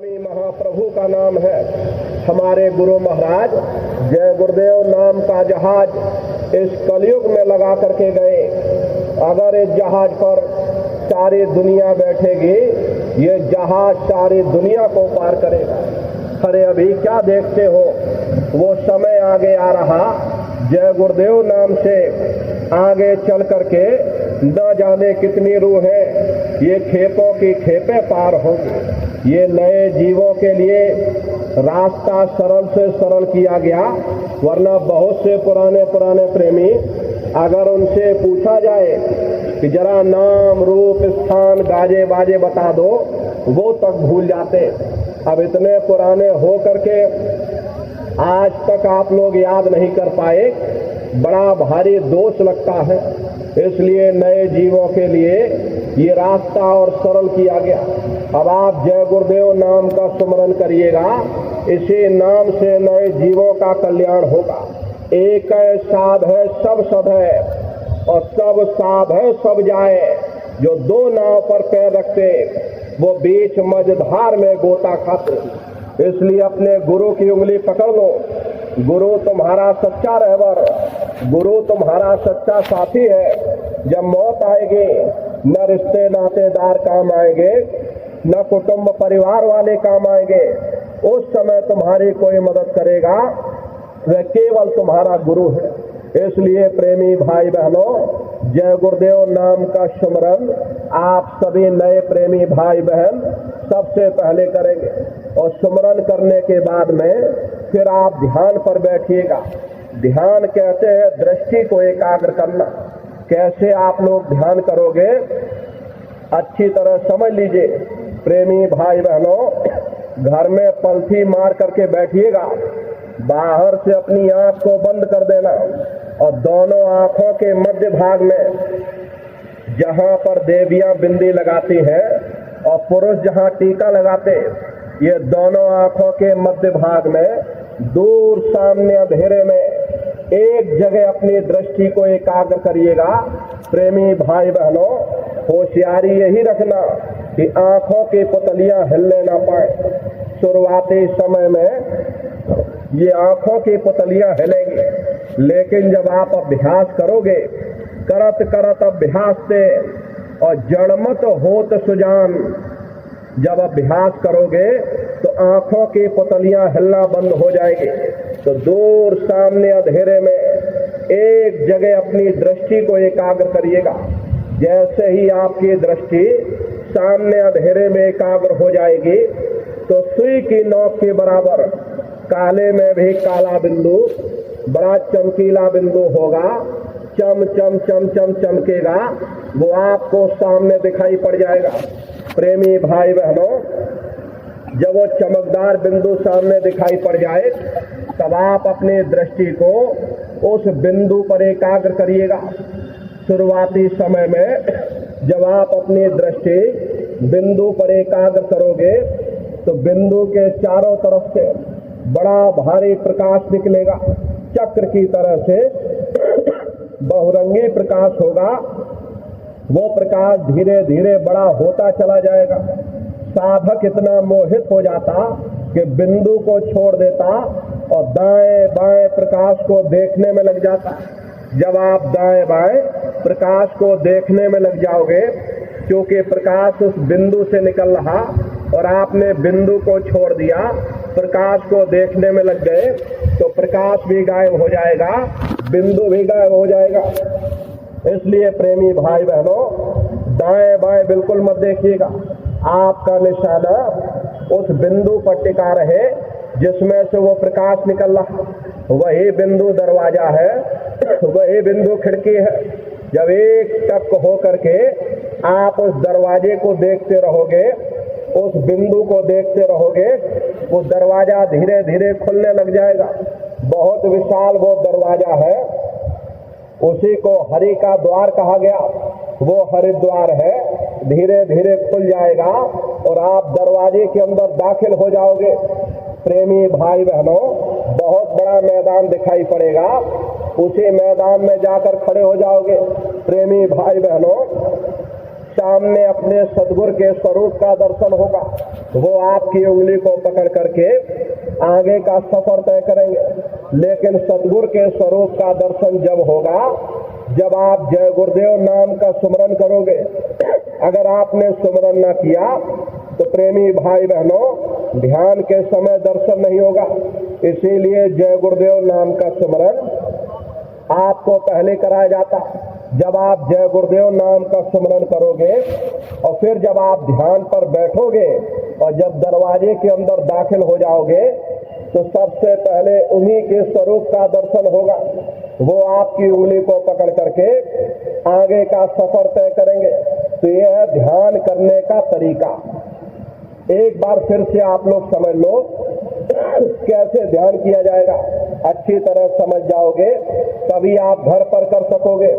स्वामी महाप्रभु का नाम है। हमारे गुरु महाराज जय गुरुदेव नाम का जहाज इस कलयुग में लगा करके गए। अगर इस जहाज पर सारी दुनिया बैठेगी, ये जहाज सारी दुनिया को पार करेगा। अरे अभी क्या देखते हो, वो समय आगे आ रहा, जय गुरुदेव नाम से आगे चल करके न जाने कितनी रूह है, ये खेपों की खेपें पार होंगी। ये नए जीवों के लिए रास्ता सरल से सरल किया गया, वरना बहुत से पुराने प्रेमी अगर उनसे पूछा जाए कि जरा नाम रूप स्थान गाजे बाजे बता दो, वो तक भूल जाते। अब इतने पुराने हो करके आज तक आप लोग याद नहीं कर पाए, बड़ा भारी दोष लगता है। इसलिए नए जीवों के लिए ये रास्ता और सरल किया गया। अब आप जय गुरुदेव नाम का सुमरन करिएगा, इसी नाम से नए जीवों का कल्याण होगा। एक है साध है सब सद है, और सब साध है सब जाए। जो दो नाव पर पैर रखते वो बीच मझधार में गोता खाते। इसलिए अपने गुरु की उंगली पकड़ लो। गुरु तुम्हारा सच्चा रहबर, गुरु तुम्हारा सच्चा साथी है। जब मौत आएगी, न रिश्ते नातेदार काम आएंगे, न कुटुंब परिवार वाले काम आएंगे। उस समय तुम्हारी कोई मदद करेगा, वह केवल तुम्हारा गुरु है। इसलिए प्रेमी भाई बहनों, जय गुरुदेव नाम का सुमरन आप सभी नए प्रेमी भाई बहन सबसे पहले करेंगे, और सुमरन करने के बाद में फिर आप ध्यान पर बैठिएगा। ध्यान कहते हैं दृष्टि को एकाग्र करना। कैसे आप लोग ध्यान करोगे, अच्छी तरह समझ लीजिए। प्रेमी भाई बहनों, घर में पलथी मार करके बैठिएगा, बाहर से अपनी आंख को बंद कर देना, और दोनों आंखों के मध्य भाग में जहां पर देवियां बिंदी लगाती हैं और पुरुष जहां टीका लगाते, ये दोनों आंखों के मध्य भाग में दूर सामने अंधेरे में एक जगह अपनी दृष्टि को एकाग्र करिएगा। प्रेमी भाई बहनों, होशियारी यही रखना कि आंखों की पुतलियां हिलने ना पाए। शुरुआती समय में ये आंखों की पुतलियां हिलेंगी, लेकिन जब आप अभ्यास करोगे, करत करत अभ्यास से और जड़मत होत सुजान, जब अभ्यास करोगे तो आंखों की पुतलियां हिलना बंद हो जाएगी। तो दूर सामने अंधेरे में एक जगह अपनी दृष्टि को एकाग्र करिएगा। जैसे ही आपकी दृष्टि सामने अंधेरे में एकाग्र हो जाएगी, तो सुई की नोक के बराबर काले में भी काला बिंदु, बड़ा चमकीला बिंदु होगा, चम चम चम चम चमकेगा, वो आपको सामने दिखाई पड़ जाएगा। प्रेमी भाई बहनों, जब वो चमकदार बिंदु सामने दिखाई पड़ जाए, तब आप अपनी दृष्टि को उस बिंदु पर एकाग्र करिएगा। शुरुआती समय में जब आप अपनी दृष्टि बिंदु पर एकाग्र करोगे, तो बिंदु के चारों तरफ से बड़ा भारी प्रकाश निकलेगा, चक्र की तरह से बहुरंगी प्रकाश होगा। वो प्रकाश धीरे धीरे बड़ा होता चला जाएगा। साधक इतना मोहित हो जाता कि बिंदु को छोड़ देता और दाएं बाएं प्रकाश को देखने में लग जाता। जब आप दाएं बाएं प्रकाश को देखने में लग जाओगे, क्योंकि प्रकाश उस बिंदु से निकल रहा और आपने बिंदु को छोड़ दिया, प्रकाश को देखने में लग गए, तो प्रकाश भी गायब हो जाएगा, बिंदु भी गायब हो जाएगा। इसलिए प्रेमी भाई बहनों, दाएं बाएं बिल्कुल मत देखिएगा। आपका निशाना उस बिंदु पर टिका रहे जिसमें से वो प्रकाश निकल रहा। वही बिंदु दरवाजा है, वही बिंदु खिड़की है। जब एक टक हो करके आप उस दरवाजे को देखते रहोगे, उस बिंदु को देखते रहोगे, वो दरवाजा धीरे धीरे खुलने लग जाएगा। बहुत विशाल वो दरवाजा है, उसी को हरि का द्वार कहा गया। वो हरिद्वार है, धीरे धीरे खुल जाएगा और आप दरवाजे के अंदर दाखिल हो जाओगे। प्रेमी भाई बहनों, बहुत बड़ा मैदान दिखाई पड़ेगा, उसी मैदान में जाकर खड़े हो जाओगे। प्रेमी भाई बहनों, सामने अपने सद्गुरु के स्वरूप का दर्शन होगा। वो आपकी उंगली को पकड़ करके आगे का सफर तय करेंगे। लेकिन सद्गुरु के स्वरूप का दर्शन जब होगा जब आप जय गुरुदेव नाम का सुमरन करोगे। अगर आपने सुमरन न किया तो प्रेमी भाई बहनों, ध्यान के समय दर्शन नहीं होगा। इसीलिए जय गुरुदेव नाम का सुमरन आपको पहले कराया जाता। जब आप जय गुरुदेव नाम का सुमरन करोगे और फिर जब आप ध्यान पर बैठोगे और जब दरवाजे के अंदर दाखिल हो जाओगे तो सबसे पहले उन्हीं के स्वरूप का दर्शन होगा। वो आपकी उंगली को पकड़ करके आगे का सफर तय करेंगे। तो यह है ध्यान करने का तरीका। एक बार फिर से आप लोग समझ लो कैसे ध्यान किया जाएगा। अच्छी तरह समझ जाओगे तभी आप घर पर कर सकोगे।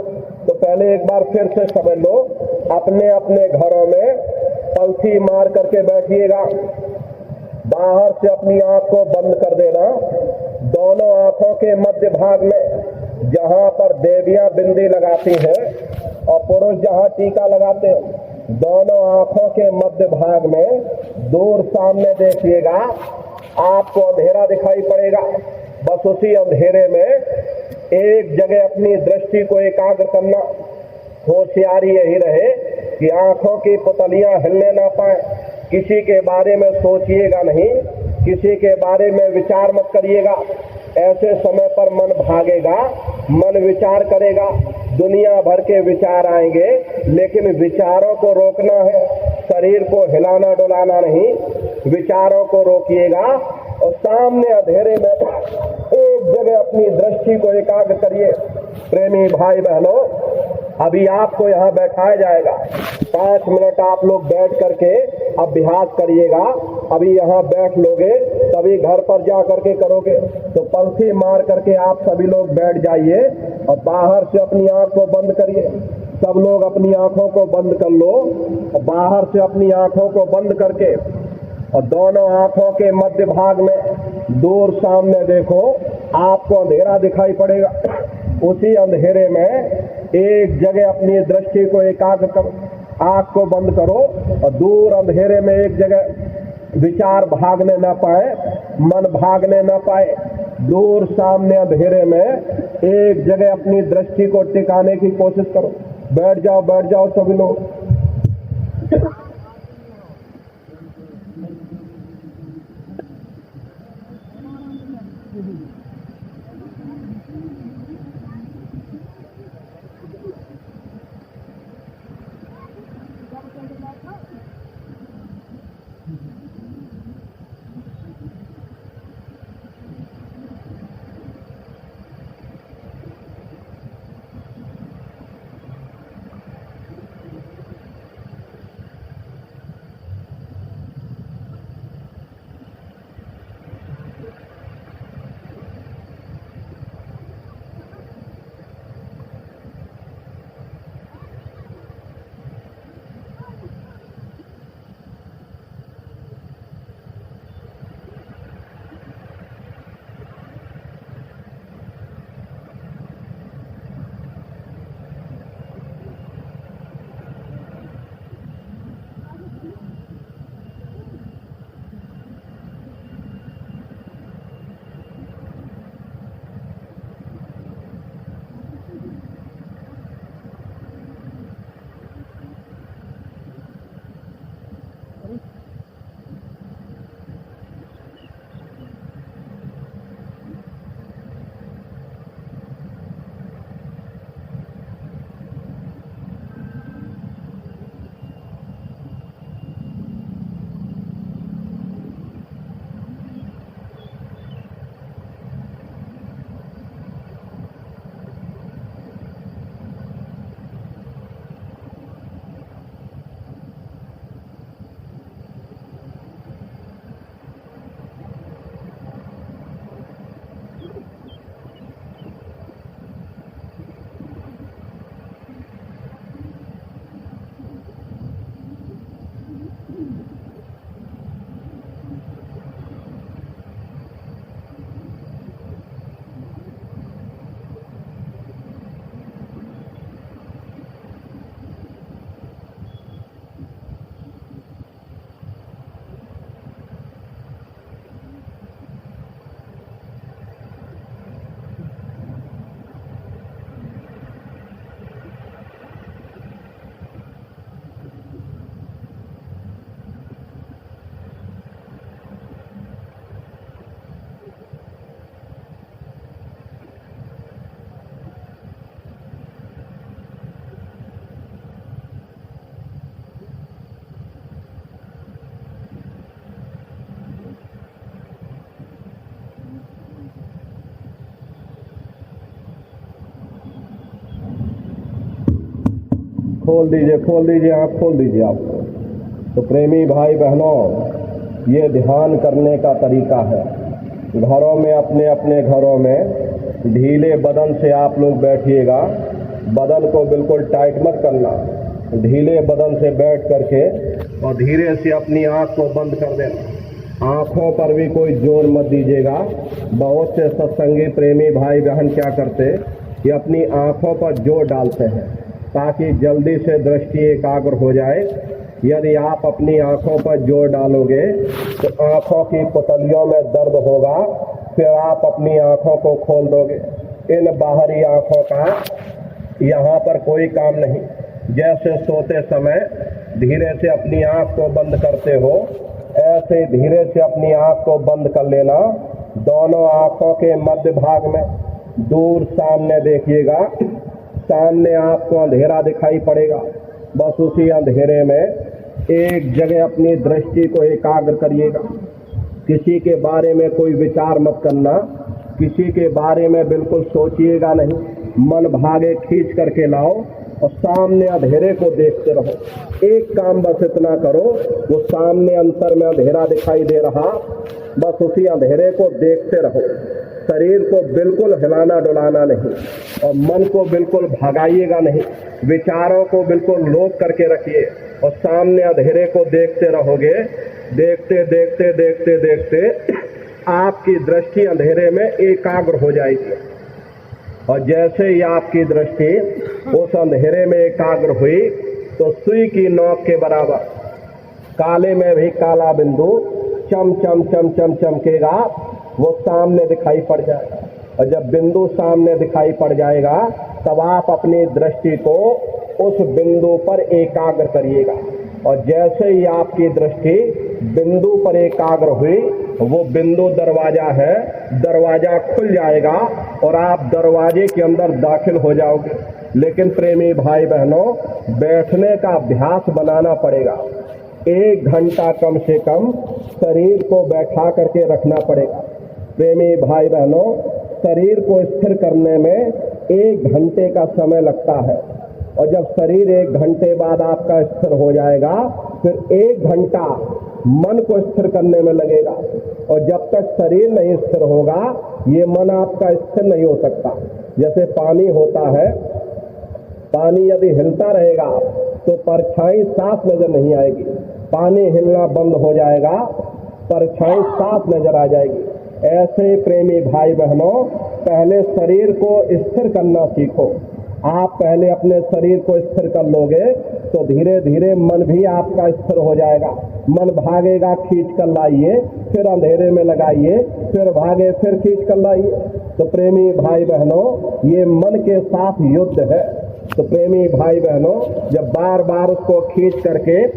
तो पहले एक बार फिर से समझ लो, अपने अपने घरों में पलथी मार करके बैठिएगा। बाहर से अपनी आंख को बंद कर देना। दोनों आंखों के मध्य भाग में जहां पर देवियां बिंदी लगाती हैं और पुरुष जहां टीका लगाते हैं, दोनों आंखों के मध्य भाग में दूर सामने देखिएगा। आपको अंधेरा दिखाई पड़ेगा। बस उसी अंधेरे में एक जगह अपनी दृष्टि को एकाग्र करना। होशियारी यही रहे कि आंखों की पुतलियां हिलने ना पाए। किसी के बारे में सोचिएगा नहीं, किसी के बारे में विचार मत करिएगा। ऐसे समय पर मन भागेगा, मन विचार करेगा। दुनिया भर के विचार आएंगे, लेकिन विचारों को रोकना है। शरीर को हिलाना डुलाना नहीं, विचारों को रोकिएगा और सामने अंधेरे में एक जगह अपनी दृष्टि को एकाग्र करिए। प्रेमी भाई बहनों, अभी आपको यहाँ बैठाया जाएगा। 5 मिनट आप लोग बैठ करके अभ्यास करिएगा। अभी यहाँ बैठ लोगे तभी घर पर जा करके करोगे। तो पलथी मार करके आप सभी लोग बैठ जाइए और बाहर से अपनी आंख को बंद करिए। सब लोग अपनी आंखों को बंद कर लो और बाहर से अपनी आंखों को बंद करके और दोनों आंखों के मध्य भाग में दूर सामने देखो। आपको अंधेरा दिखाई पड़ेगा। उसी अंधेरे में एक जगह अपनी दृष्टि को एकाग्र करो। आंख को बंद करो और दूर अंधेरे में एक जगह विचार भागने न पाए, मन भागने न पाए। दूर सामने अंधेरे में एक जगह अपनी दृष्टि को टिकाने की कोशिश करो। बैठ जाओ सभी लोग। खोल दीजिए आँख खोल दीजिए आप। तो प्रेमी भाई बहनों, ये ध्यान करने का तरीका है। घरों में अपने अपने घरों में ढीले बदन से आप लोग बैठिएगा। बदन को बिल्कुल टाइट मत करना, ढीले बदन से बैठ करके और धीरे से अपनी आँख को बंद कर देना। आँखों पर भी कोई जोर मत दीजिएगा। बहुत से सत्संगी प्रेमी भाई बहन क्या करते, ये अपनी आँखों पर जोर डालते हैं ताकि जल्दी से दृष्टि एकाग्र हो जाए। यदि आप अपनी आँखों पर जोर डालोगे तो आँखों की पुतलियों में दर्द होगा, फिर आप अपनी आँखों को खोल दोगे। इन बाहरी आँखों का यहाँ पर कोई काम नहीं। जैसे सोते समय धीरे से अपनी आँख को बंद करते हो, ऐसे धीरे से अपनी आँख को बंद कर लेना। दोनों आँखों के मध्य भाग में दूर सामने देखिएगा। सामने आपको अंधेरा दिखाई पड़ेगा। बस उसी अंधेरे में एक जगह अपनी दृष्टि को एकाग्र करिएगा। किसी के बारे में कोई विचार मत करना, किसी के बारे में बिल्कुल सोचिएगा नहीं। मन भागे खींच करके लाओ और सामने अंधेरे को देखते रहो। एक काम बस इतना करो, वो सामने अंतर में अंधेरा दिखाई दे रहा, बस उसी अंधेरे को देखते रहो। शरीर को बिल्कुल हिलाना डुलाना नहीं और मन को बिल्कुल भगाइएगा नहीं। विचारों को बिल्कुल रोक करके रखिए और सामने अंधेरे को देखते रहोगे। देखते देखते देखते देखते आपकी दृष्टि अंधेरे में एकाग्र हो जाएगी और जैसे ही आपकी दृष्टि उस अंधेरे में एकाग्र हुई तो सुई की नोक के बराबर काले में भी काला बिंदु चम चम चम चम चमकेगा, वो सामने दिखाई पड़ जाएगा। और जब बिंदु सामने दिखाई पड़ जाएगा तब आप अपनी दृष्टि को उस बिंदु पर एकाग्र करिएगा और जैसे ही आपकी दृष्टि बिंदु पर एकाग्र हुई, वो बिंदु दरवाजा है, दरवाजा खुल जाएगा और आप दरवाजे के अंदर दाखिल हो जाओगे। लेकिन प्रेमी भाई बहनों, बैठने का अभ्यास बनाना पड़ेगा। 1 घंटा कम से कम शरीर को बैठा करके रखना पड़ेगा। प्रेमी भाई बहनों, शरीर को स्थिर करने में 1 घंटे का समय लगता है और जब शरीर 1 घंटे बाद आपका स्थिर हो जाएगा, फिर 1 घंटा मन को स्थिर करने में लगेगा और जब तक शरीर नहीं स्थिर होगा, ये मन आपका स्थिर नहीं हो सकता। जैसे पानी होता है, पानी यदि हिलता रहेगा तो परछाई साफ नजर नहीं आएगी। पानी हिलना बंद हो जाएगा, परछाई साफ नजर आ जाएगी। ऐसे प्रेमी भाई बहनों, पहले शरीर को स्थिर करना सीखो। आप पहले अपने शरीर को स्थिर कर लोगे तो धीरे धीरे मन भी आपका स्थिर हो जाएगा। मन भागेगा, खींच कर लाइए, फिर अंधेरे में लगाइए, फिर भागे, फिर खींच कर लाइए। तो प्रेमी भाई बहनों, ये मन के साथ युद्ध है। तो प्रेमी भाई बहनों, जब बार बार उसको खींच करके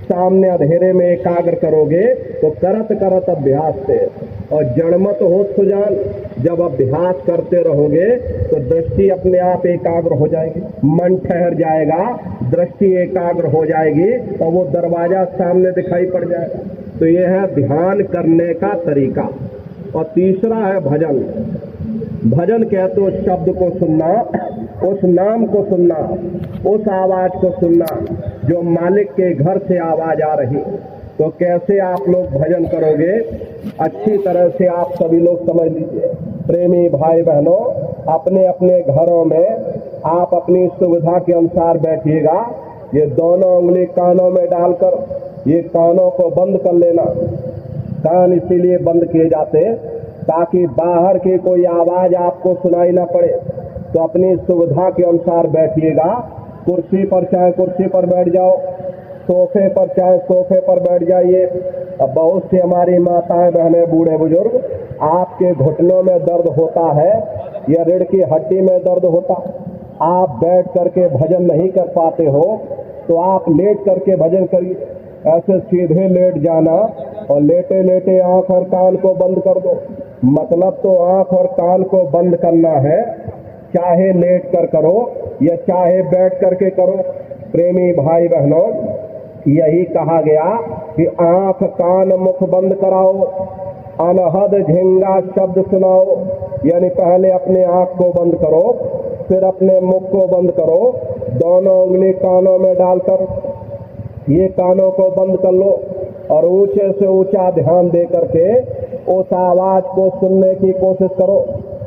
सामने अंधेरे में एकाग्र करोगे तो करत करत अभ्यास से और जड़मत हो सुजान, जब अभ्यास करते रहोगे तो दृष्टि अपने आप एकाग्र हो जाएगी, मन ठहर जाएगा, दृष्टि एकाग्र हो जाएगी और वो दरवाजा सामने दिखाई पड़ जाएगा। तो ये है ध्यान करने का तरीका। और तीसरा है भजन। भजन कहते उस शब्द को सुनना, उस नाम को सुनना, उस आवाज को सुनना जो मालिक के घर से आवाज आ रही। तो कैसे आप लोग भजन करोगे, अच्छी तरह से आप सभी लोग समझ लीजिए। प्रेमी भाई बहनों, अपने अपने घरों में आप अपनी सुविधा के अनुसार बैठिएगा। ये दोनों उंगली कानों में डालकर ये कानों को बंद कर लेना। कान इसीलिए बंद किए जाते ताकि बाहर की कोई आवाज आपको सुनाई ना पड़े। तो अपनी सुविधा के अनुसार बैठिएगा। कुर्सी पर चाहे कुर्सी पर बैठ जाओ, सोफे पर चाहे सोफे पर बैठ जाइए। अब बहुत सी हमारी माताएं बहनें बूढ़े बुजुर्ग, आपके घुटनों में दर्द होता है या रीढ़ की हड्डी में दर्द होता, आप बैठ करके भजन नहीं कर पाते हो तो आप लेट करके भजन करिए। ऐसे सीधे लेट जाना और लेटे लेटे आंख और कान को बंद कर दो। मतलब तो आंख और कान को बंद करना है, चाहे लेट कर करो या चाहे बैठ करके करो। प्रेमी भाई बहनों, यही कहा गया कि आंख कान मुख बंद कराओ, अनहद झिंगा शब्द सुनाओ। यानी पहले अपने आंख को बंद करो, फिर अपने मुख को बंद करो, दोनों उंगली कानों में डालकर ये कानों को बंद कर लो और ऊंचे से ऊंचा ध्यान दे करके उस आवाज को सुनने की कोशिश करो।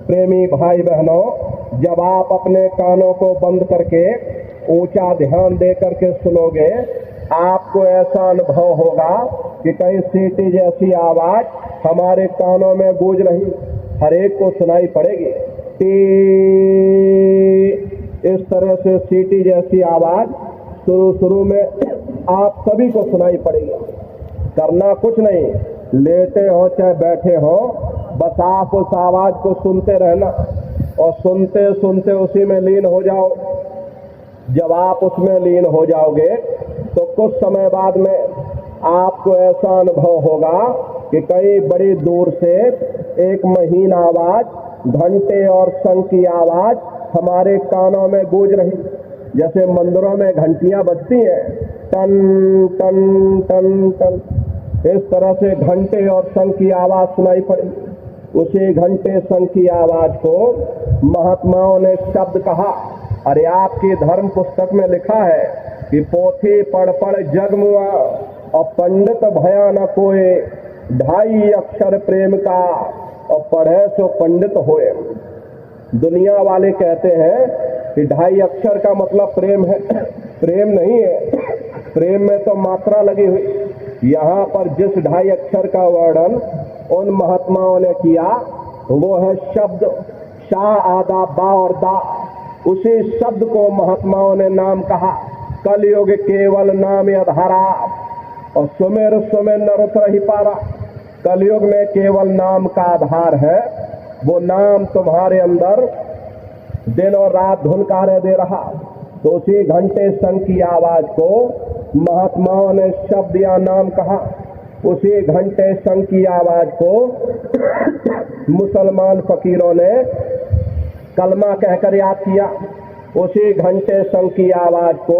प्रेमी भाई बहनों, जब आप अपने कानों को बंद करके ऊंचा ध्यान दे करके सुनोगे, आपको ऐसा अनुभव होगा कि कहीं सीटी जैसी आवाज हमारे कानों में गूंज रही, हर एक को सुनाई पड़ेगी। टी, इस तरह से सीटी जैसी आवाज शुरू में आप सभी को सुनाई पड़ेगी। करना कुछ नहीं, लेटे हो चाहे बैठे हो, बस आप उस आवाज को सुनते रहना और सुनते सुनते उसी में लीन हो जाओ। जब आप उसमें लीन हो जाओगे तो कुछ समय बाद में आपको ऐसा अनुभव होगा कि कई बड़ी दूर से एक महीन आवाज, घंटे और शंख की आवाज हमारे कानों में गूंज रही, जैसे मंदिरों में घंटियां बजती हैं, टन टन टन टन, इस तरह से घंटे और शंख की आवाज सुनाई पड़ी। उसी घंटे शंख की आवाज को महात्माओं ने शब्द कहा। अरे आपकी धर्म पुस्तक में लिखा है कि पोथी पढ़ पढ़ जग मुआ और पंडित भया न कोय, 2.5 अक्षर प्रेम का और पढ़े सो पंडित होए। दुनिया वाले कहते हैं कि 2.5 अक्षर का मतलब प्रेम है। प्रेम नहीं है, प्रेम में तो मात्रा लगी हुई। यहाँ पर जिस 2.5 अक्षर का वर्णन उन महात्माओं ने किया वो है शब्द, शा आदा बा और दा। उसी शब्द को महात्माओं ने नाम कहा। कलयुग केवल नाम अधारा और सुमेर सुमेर नरुत रही पारा। कलयुग में केवल नाम का आधार है, वो नाम तुम्हारे अंदर दिन और रात धुनकारे दे रहा। तो उसी घंटे शंख की आवाज को महात्माओं ने शब्द या नाम कहा। उसी घंटे शंख की आवाज को मुसलमान फकीरों ने कलमा कहकर याद किया। उसी घंटे शंख की आवाज को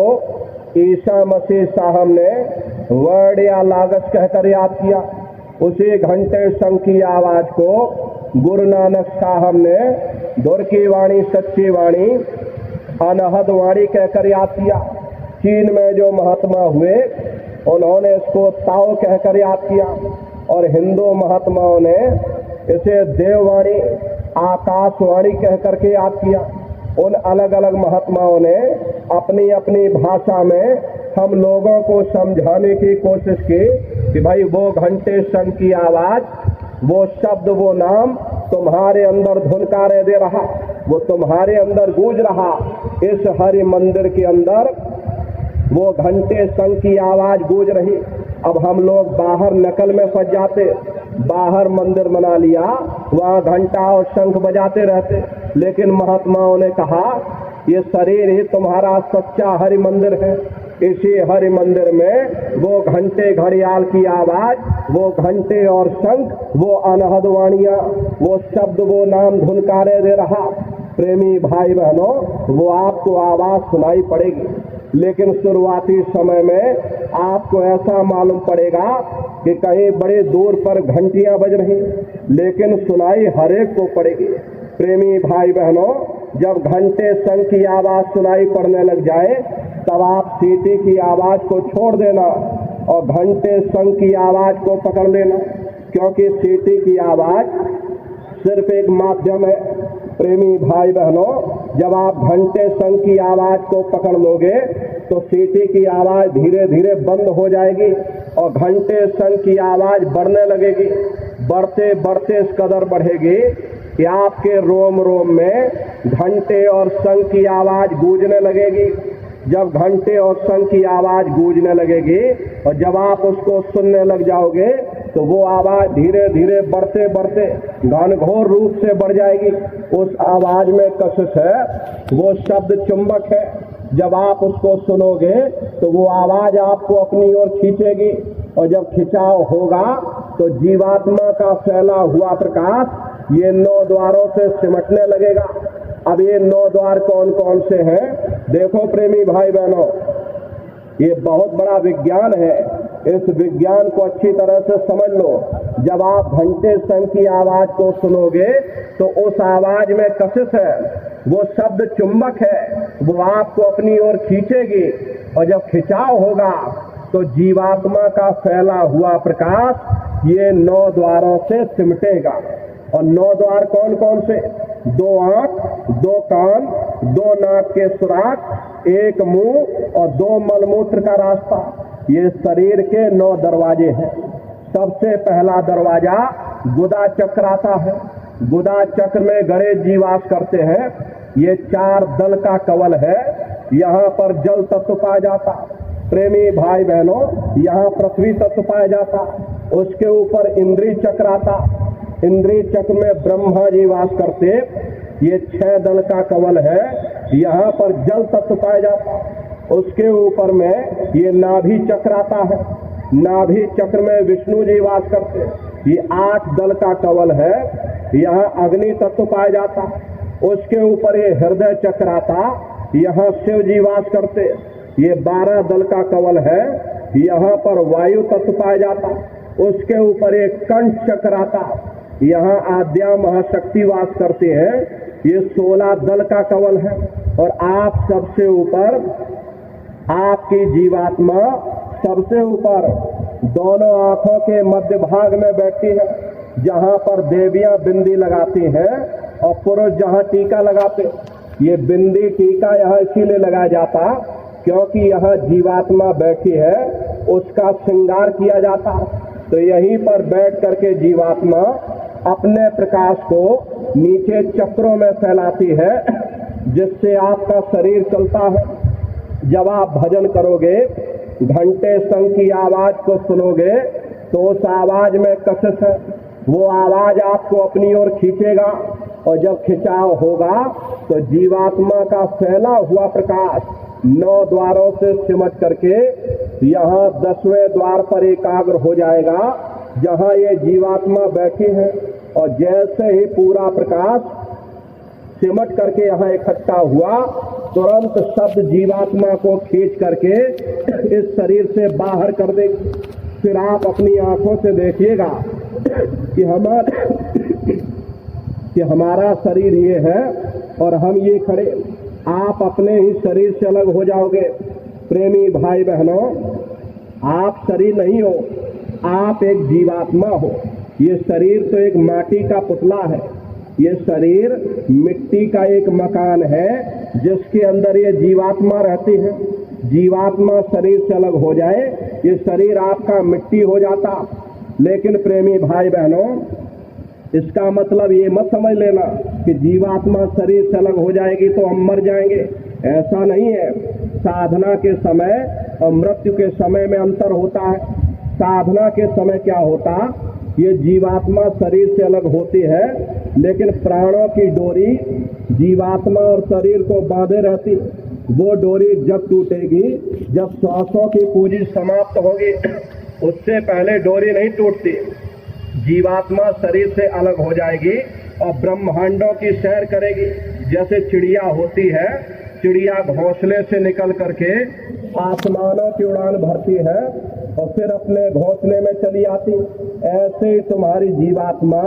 ईसा मसीह साहब ने वर्ड या लागत कहकर याद किया। उसी घंटे शंख की आवाज को गुरु नानक साहब ने धुर की वाणी, सच्ची वाणी, अनहद वाणी कहकर याद किया। चीन में जो महात्मा हुए उन्होंने इसको ताओ कहकर याद किया और हिंदू महात्माओं ने इसे देववाणी, आकाशवाणी कहकर के याद किया। उन अलग अलग महात्माओं ने अपनी अपनी भाषा में हम लोगों को समझाने की कोशिश की कि भाई वो घंटे शंख की आवाज, वो शब्द, वो नाम तुम्हारे अंदर धुनकारे दे रहा, वो तुम्हारे अंदर गूंज रहा। इस हरि मंदिर के अंदर वो घंटे शंख की आवाज गूंज रही। अब हम लोग बाहर नकल में फंस जाते, बाहर मंदिर बना लिया, वहाँ घंटा और शंख बजाते रहते। लेकिन महात्माओं ने कहा ये शरीर ही तुम्हारा सच्चा हरि मंदिर है। इसी हरि मंदिर में वो घंटे घड़ियाल की आवाज, वो घंटे और शंख, वो अनहद वाणियां, वो शब्द, वो नाम धुनकारे दे रहा। प्रेमी भाई बहनों, वो आपको आवाज सुनाई पड़ेगी, लेकिन शुरुआती समय में आपको ऐसा मालूम पड़ेगा कि कहीं बड़े दूर पर घंटियां बज रही, लेकिन सुनाई हर एक को पड़ेगी। प्रेमी भाई बहनों, जब घंटे शंख की आवाज सुनाई पड़ने लग जाए तब आप सीटी की आवाज को छोड़ देना और घंटे शंख की आवाज को पकड़ लेना, क्योंकि सीटी की आवाज सिर्फ एक माध्यम है। प्रेमी भाई बहनों, जब आप घंटे शंख की आवाज को पकड़ लोगे तो सीटी की आवाज धीरे धीरे बंद हो जाएगी और घंटे शंख की आवाज बढ़ने लगेगी। बढ़ते बढ़ते इस कदर बढ़ेगी कि आपके रोम रोम में घंटे और शंख की आवाज गूंजने लगेगी। जब घंटे और शंख की आवाज गूंजने लगेगी और जब आप उसको सुनने लग जाओगे तो वो आवाज धीरे धीरे बढ़ते बढ़ते घनघोर रूप से बढ़ जाएगी। उस आवाज में कशिश है, वो शब्द चुंबक है। जब आप उसको सुनोगे तो वो आवाज आपको अपनी ओर खींचेगी और जब खिंचाव होगा तो जीवात्मा का फैला हुआ प्रकाश ये 9 द्वारों से सिमटने लगेगा। अब ये 9 द्वार कौन कौन से हैं? देखो प्रेमी भाई बहनों, ये बहुत बड़ा विज्ञान है। इस विज्ञान को अच्छी तरह से समझ लो। जब आप घंटे शंख की आवाज को सुनोगे तो उस आवाज में कशिश है, वो शब्द चुंबक है, वो आपको अपनी ओर खींचेगी और जब खिंचाव होगा तो जीवात्मा का फैला हुआ प्रकाश ये 9 द्वारों से सिमटेगा। और 9 द्वार कौन कौन से? 2 आंख, 2 कान, 2 नाक के सुराख, 1 मुंह और 2 मलमूत्र का रास्ता। ये शरीर के 9 दरवाजे हैं। सबसे पहला दरवाजा गुदा चक्र आता है। गुदा चक्र में गणेश जी वास करते हैं। ये 4 दल का कवल है। यहाँ पर जल तत्व पाया जाता। प्रेमी भाई बहनों, यहाँ पृथ्वी तत्व पाया जाता। उसके ऊपर इंद्रिय चक्र आता। इंद्रिय चक्र में ब्रह्मा जी वास करते। ये 6 दल का कवल है। यहाँ पर जल तत्व पाया जाता। उसके ऊपर में ये नाभि चक्र आता है। नाभि चक्र में विष्णु जी वास करते। ये 8 दल का कवल है। यहाँ अग्नि तत्व पाया जाता। उसके ऊपर ये हृदय चक्र आता। यहाँ शिव जी वास करते। ये 12 दल का कवल है। यहाँ पर वायु तत्व पाया जाता। उसके ऊपर एक कंठ चक्र आता। यहाँ आद्या महाशक्ति वास करते हैं। ये 16 दल का कवल है। और आप सबसे ऊपर आपकी जीवात्मा सबसे ऊपर दोनों आंखों के मध्य भाग में बैठी है, जहाँ पर देवियां बिंदी लगाती हैं और पुरुष जहाँ टीका लगाते। ये बिंदी टीका यहाँ इसीलिए लगाया जाता क्योंकि यहाँ जीवात्मा बैठी है, उसका श्रृंगार किया जाता। तो यहीं पर बैठ करके जीवात्मा अपने प्रकाश को नीचे चक्रों में फैलाती है, जिससे आपका शरीर चलता है। जब आप भजन करोगे, घंटे शंख की आवाज को सुनोगे, तो उस आवाज में कशिश है। वो आवाज आपको अपनी ओर खींचेगा और जब खिंचाव होगा तो जीवात्मा का फैला हुआ प्रकाश 9 द्वारों से सिमट करके यहाँ 10वें द्वार पर एकाग्र हो जाएगा, जहाँ ये जीवात्मा बैठी है। और जैसे ही पूरा प्रकाश सिमट करके यहाँ इकट्ठा हुआ, तुरंत शब्द जीवात्मा को खींच करके इस शरीर से बाहर कर देगी। फिर आप अपनी आंखों से देखिएगा कि हमारा शरीर ये है और हम ये खड़े। आप अपने ही शरीर से अलग हो जाओगे। प्रेमी भाई बहनों, आप शरीर नहीं हो, आप एक जीवात्मा हो। ये शरीर तो एक माटी का पुतला है। ये शरीर मिट्टी का एक मकान है, जिसके अंदर ये जीवात्मा रहती है। जीवात्मा शरीर से अलग हो जाए, ये शरीर आपका मिट्टी हो जाता। लेकिन प्रेमी भाई बहनों, इसका मतलब ये मत समझ लेना कि जीवात्मा शरीर से अलग हो जाएगी तो हम मर जाएंगे। ऐसा नहीं है। साधना के समय और मृत्यु के समय में अंतर होता है। साधना के समय क्या होता, ये जीवात्मा शरीर से अलग होती है, लेकिन प्राणों की डोरी जीवात्मा और शरीर को बांधे रहती। वो डोरी जब टूटेगी, जब श्वासों की पूंजी समाप्त होगी, उससे पहले डोरी नहीं टूटती। जीवात्मा शरीर से अलग हो जाएगी और ब्रह्मांडों की सैर करेगी। जैसे चिड़िया होती है, चिड़िया घोंसले से निकल करके आसमानों की उड़ान भरती है और फिर अपने घोंसले में चली आती। ऐसे ही तुम्हारी जीवात्मा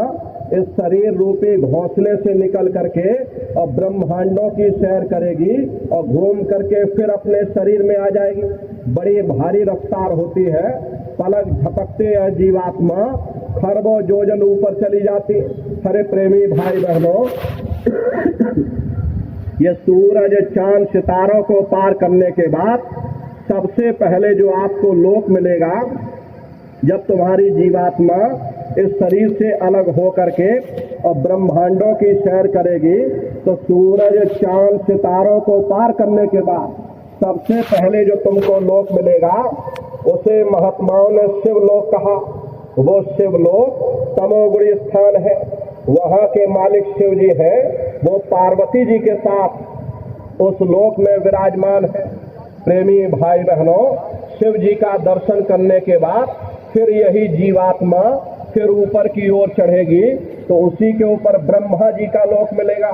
इस शरीर रूपी घोंसले से निकल करके और ब्रह्मांडों की सैर करेगी और घूम करके फिर अपने शरीर में आ जाएगी। बड़ी भारी रफ्तार होती है। पलक झपकते है जीवात्मा खरबों योजन ऊपर चली जाती। हरे प्रेमी भाई बहनों, ये सूरज चांद सितारों को पार करने के बाद सबसे पहले जो आपको लोक मिलेगा, जब तुम्हारी जीवात्मा इस शरीर से अलग हो करके और ब्रह्मांडों की सैर करेगी, तो सूरज चांद सितारों को पार करने के बाद सबसे पहले जो तुमको लोक मिलेगा, उसे महात्माओं ने शिवलोक कहा। वो शिवलोक तमोगुणी स्थान है। वहाँ के मालिक शिव जी हैं। वो पार्वती जी के साथ उस लोक में विराजमान है। प्रेमी भाई बहनों, शिव जी का दर्शन करने के बाद फिर यही जीवात्मा फिर ऊपर की ओर चढ़ेगी, तो उसी के ऊपर ब्रह्मा जी का लोक मिलेगा।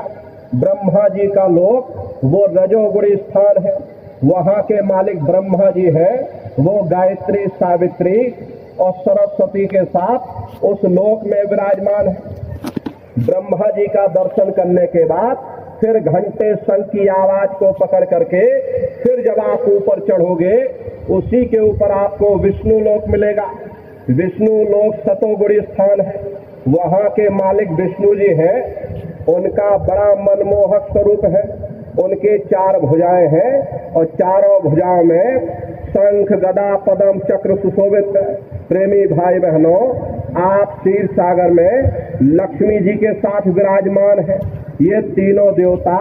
ब्रह्मा जी का लोक वो रजोगुणी स्थान है। वहाँ के मालिक ब्रह्मा जी हैं। वो गायत्री, सावित्री और सरस्वती के साथ उस लोक में विराजमान है। ब्रह्मा जी का दर्शन करने के बाद फिर घंटे शंख की आवाज को पकड़ करके फिर जब आप ऊपर चढ़ोगे उसी के ऊपर आपको विष्णु लोक मिलेगा। विष्णु लोक सतोगुणी स्थान है, वहां के मालिक विष्णु जी हैं। उनका बड़ा मनमोहक स्वरूप है। उनके 4 भुजाएं हैं और चारों भुजाओं में शंख गदा पद्म चक्र सुशोभित है। प्रेमी भाई बहनों, आप क्षीर सागर में लक्ष्मी जी के साथ विराजमान हैं। ये तीनों देवता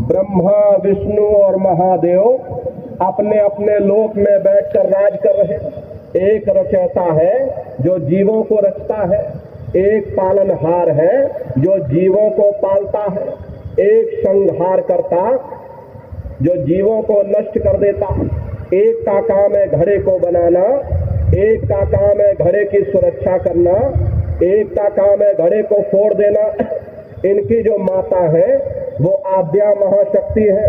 ब्रह्मा विष्णु और महादेव अपने अपने लोक में बैठकर राज कर रहे हैं। एक रचयिता है जो जीवों को रचता है, एक पालनहार है जो जीवों को पालता है, एक संहार करता जो जीवों को नष्ट कर देता। एक का काम है घड़े को बनाना, एक का काम है घड़े की सुरक्षा करना, एक का काम है घड़े को फोड़ देना। इनकी जो माता है वो आद्या महाशक्ति है।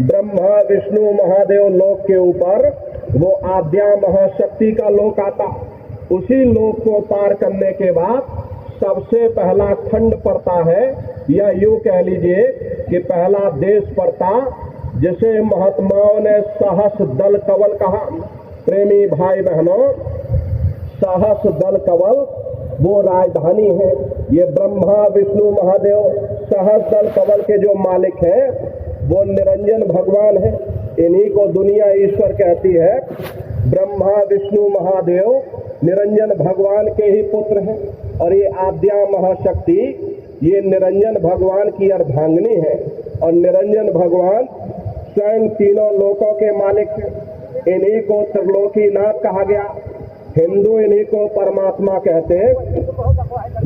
ब्रह्मा विष्णु महादेव लोक के ऊपर वो आद्या महाशक्ति का लोक आता। उसी लोक को पार करने के बाद सबसे पहला खंड पड़ता है, या यूं कह लीजिए कि पहला देश पड़ता, जिसे महात्माओं ने सहस दल कवल कहा। प्रेमी भाई बहनों, सहस दल कवल वो राजधानी है। ये ब्रह्मा विष्णु महादेव सहस दल कवल के जो मालिक हैं वो निरंजन भगवान है। इन्हीं को दुनिया ईश्वर कहती है। ब्रह्मा विष्णु महादेव निरंजन भगवान के ही पुत्र हैं और ये आद्या महाशक्ति ये निरंजन भगवान की अर्धांगिनी है। और निरंजन भगवान स्वयं तीनों लोकों के मालिक हैं। इन्हीं को त्रिलोकीनाथ कहा गया। हिंदू इन्हीं को परमात्मा कहते,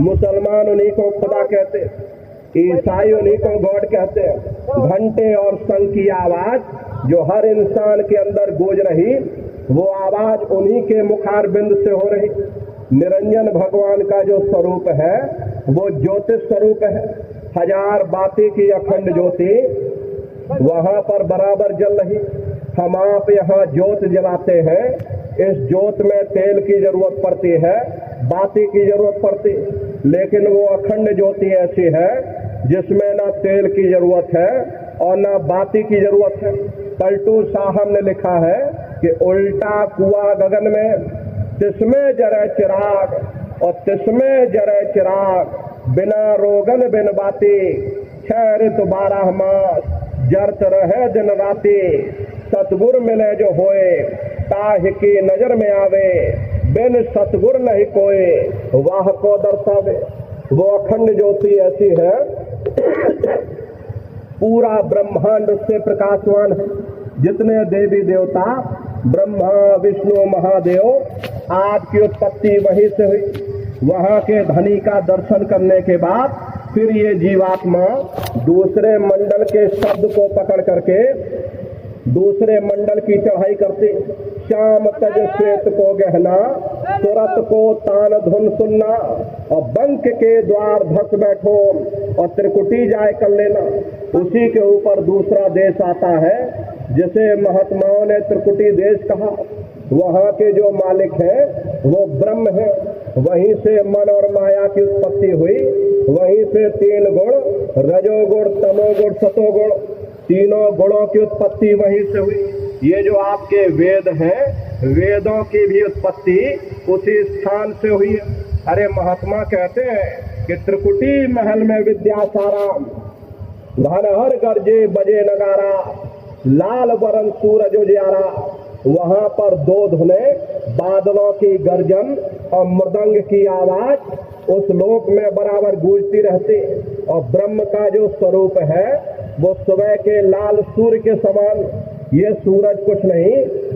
मुसलमान उन्हीं को खुदा कहते, ईसाई उन्हीं को गॉड कहते हैं। घंटे और शंख की आवाज जो हर इंसान के अंदर गूंज रही, वो आवाज उन्हीं के मुखारबिंद से हो रही। निरंजन भगवान का जो स्वरूप है वो ज्योतिष स्वरूप है। 1000 बाती की अखंड ज्योति वहां पर बराबर जल रही। हम आप यहाँ ज्योत जलाते हैं, इस ज्योत में तेल की जरूरत पड़ती है, बाती की जरूरत पड़ती, लेकिन वो अखंड ज्योति ऐसी है जिसमें ना तेल की जरूरत है और ना बाती की जरूरत है। पलटू साहब ने लिखा है कि उल्टा कुआं गगन में, तिसमें जरे चिराग और तिसमें जरे चिराग, बिना रोगन बिन बाती, 6 ऋतु 12 मास, जरत रहे दिन राती, सतगुर मिले जो होए, ताहि की नजर में आवे, बिन सतगुर नहीं कोई, वाह को दर्शावे। वो अखंड ज्योति ऐसी है, पूरा ब्रह्मांड उससे प्रकाशवान है। जितने देवी देवता ब्रह्मा विष्णु महादेव, आपकी उत्पत्ति वहीं से हुई। वहां के धनी का दर्शन करने के बाद फिर ये जीवात्मा दूसरे मंडल के शब्द को पकड़ करके दूसरे मंडल की चढ़ाई करती। श्याम तज श्वेत को गहना, तुरत को तान धुन सुनना, और बंक के द्वार धस बैठो और त्रिकुटी जाए कर लेना। उसी के ऊपर दूसरा देश आता है जिसे महात्माओं ने त्रिकुटी देश कहा। वहाँ के जो मालिक हैं वो ब्रह्म है। वहीं से मन और माया की उत्पत्ति हुई। वहीं से 3 गुण, रजोगुण तमोगुण सतोगुण, तीनों गुणों की उत्पत्ति वहीं से हुई। ये जो आपके वेद हैं, वेदों की भी उत्पत्ति उसी स्थान से हुई है। अरे महात्मा कहते हैं कि त्रिकुटी महल में विद्या सारा, घनहर गरजे बजे नगारा, लाल बरन सूरज उजियारा। वहां पर 2 धुने, बादलों की गर्जन और मृदंग की आवाज उस लोक में बराबर गूंजती रहती। और ब्रह्म का जो स्वरूप है वो सुबह के लाल सूर्य के समान। ये सूरज कुछ नहीं,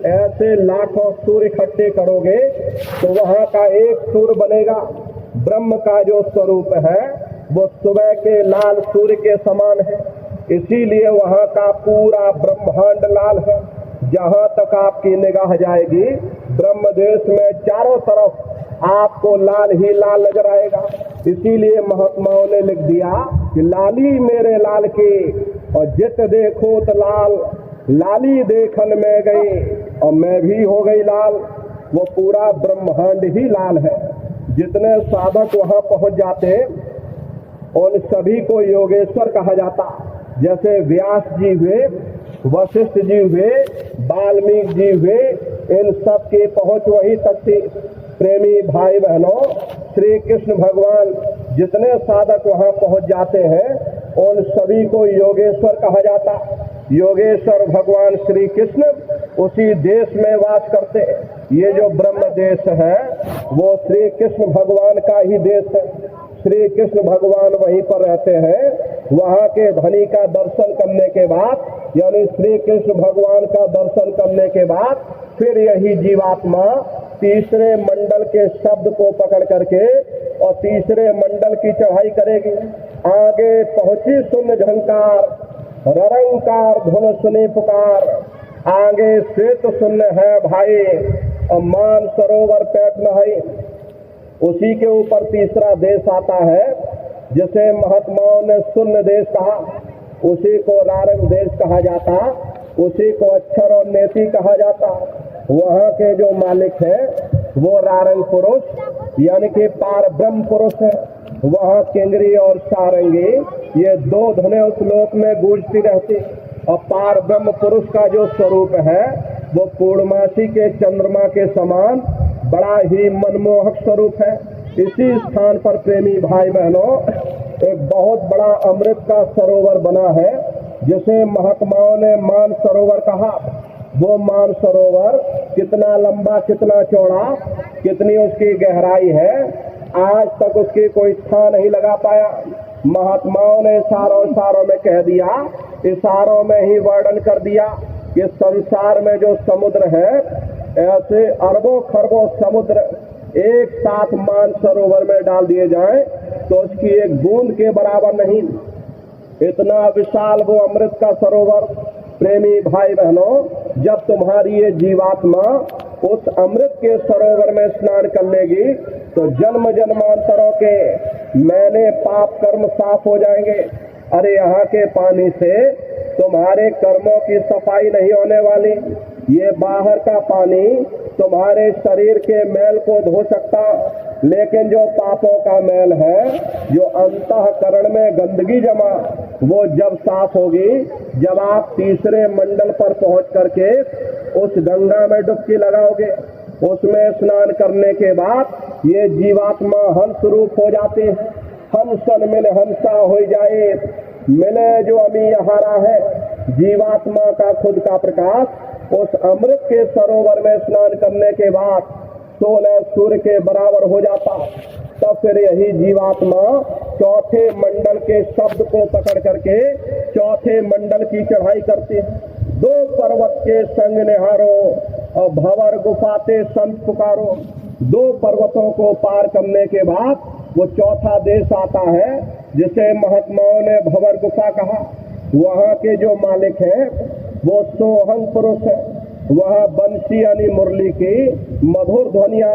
ऐसे लाखों सूर्य इकट्ठे करोगे तो वहां का एक सूर्य बनेगा। ब्रह्म का जो स्वरूप है वो सुबह के लाल सूर्य के समान है। इसीलिए वहां का पूरा ब्रह्मांड लाल है। जहां तक आपकी निगाह जाएगी ब्रह्म देश में चारों तरफ आपको लाल ही लाल नजर आएगा। इसीलिए महात्माओं ने लिख दिया कि लाली मेरे लाल की, और जित देखो तो लाल, लाली देखन में गई और मैं भी हो गई लाल। वो पूरा ब्रह्मांड ही लाल है। जितने साधक वहां पहुंच जाते उन सभी को योगेश्वर कहा जाता। जैसे व्यास जी हुए, वशिष्ठ जी हुए, वाल्मीकि जी हुए, इन सब की पहुंच वही तक थी। प्रेमी भाई बहनों, श्री कृष्ण भगवान जितने साधक वहां पहुंच जाते हैं उन सभी को योगेश्वर कहा जाता। योगेश्वर भगवान श्री कृष्ण उसी देश में वास करते। ये जो ब्रह्म देश है वो श्री कृष्ण भगवान का ही देश है। श्री कृष्ण भगवान वहीं पर रहते हैं। वहां के धनी का दर्शन करने के बाद, यानी श्री कृष्ण भगवान का दर्शन करने के बाद फिर यही जीवात्मा तीसरे मंडल के शब्द को पकड़ करके और तीसरे मंडल की चढ़ाई करेगी। आगे पहुंची सुन झंकार, ररंकार धुन सुने पुकार, आगे श्वेत सुन है भाई और मान सरोवर पैठ नहाई। उसी के ऊपर तीसरा देश आता है जिसे महात्माओं ने शून्य देश कहा, उसी को नारंग देश कहा जाता, उसी को अक्षर और नेति कहा जाता। वहाँ के जो मालिक है वो नारंग पुरुष यानी कि पार ब्रह्म पुरुष है। वहाँ किंगरी और सारंगी ये दो धुनें उस लोक में गूंजती रहती। और पार ब्रह्म पुरुष का जो स्वरूप है वो पूर्णमासी के चंद्रमा के समान बड़ा ही मनमोहक स्वरूप है। इसी स्थान पर प्रेमी भाई बहनों एक बहुत बड़ा अमृत का सरोवर बना है जिसे महात्माओं ने मान सरोवर कहा। वो मान सरोवर कितना लंबा, कितना चौड़ा, कितनी उसकी गहराई है, आज तक उसकी कोई था नहीं लगा पाया। महात्माओं ने इशारों में कह दिया, इशारों में ही वर्णन कर दिया कि संसार में जो समुद्र है ऐसे अरबों खरबों समुद्र एक साथ मान सरोवर में डाल दिए जाएं तो उसकी एक बूंद के बराबर नहीं। इतना विशाल वो अमृत का सरोवर। प्रेमी भाई बहनों, जब तुम्हारी ये जीवात्मा उस अमृत के सरोवर में स्नान कर लेगी तो जन्म जन्मांतरों के मैले पाप कर्म साफ हो जाएंगे। अरे यहाँ के पानी से तुम्हारे कर्मों की सफाई नहीं होने वाली। ये बाहर का पानी तुम्हारे शरीर के मैल को धो सकता, लेकिन जो पापों का मैल है, जो अंतःकरण में गंदगी जमा, वो जब साफ होगी, जब आप तीसरे मंडल पर पहुंच करके उस गंगा में डुबकी लगाओगे। उसमें स्नान करने के बाद ये जीवात्मा हंस रूप हो जाते हैं। हंसन मिल हंसा हो जाए, मिले जो अमी यहारा है। जीवात्मा का खुद का प्रकाश उस अमृत के सरोवर में स्नान करने के बाद 16 सूर्य के बराबर हो जाता। तब फिर यही जीवात्मा चौथे मंडल के शब्द को पकड़ करके चौथे मंडल की चढ़ाई करती है। 2 पर्वत के संग निहारो और भंवर गुफाते संत पुकारो। 2 पर्वतों को पार करने के बाद वो चौथा देश आता है जिसे महात्माओं ने भंवर गुफा कहा। वहाँ के जो मालिक हैं वो सोहंग पुरुष है। वहाँ बंसी यानी मुरली की मधुर ध्वनियां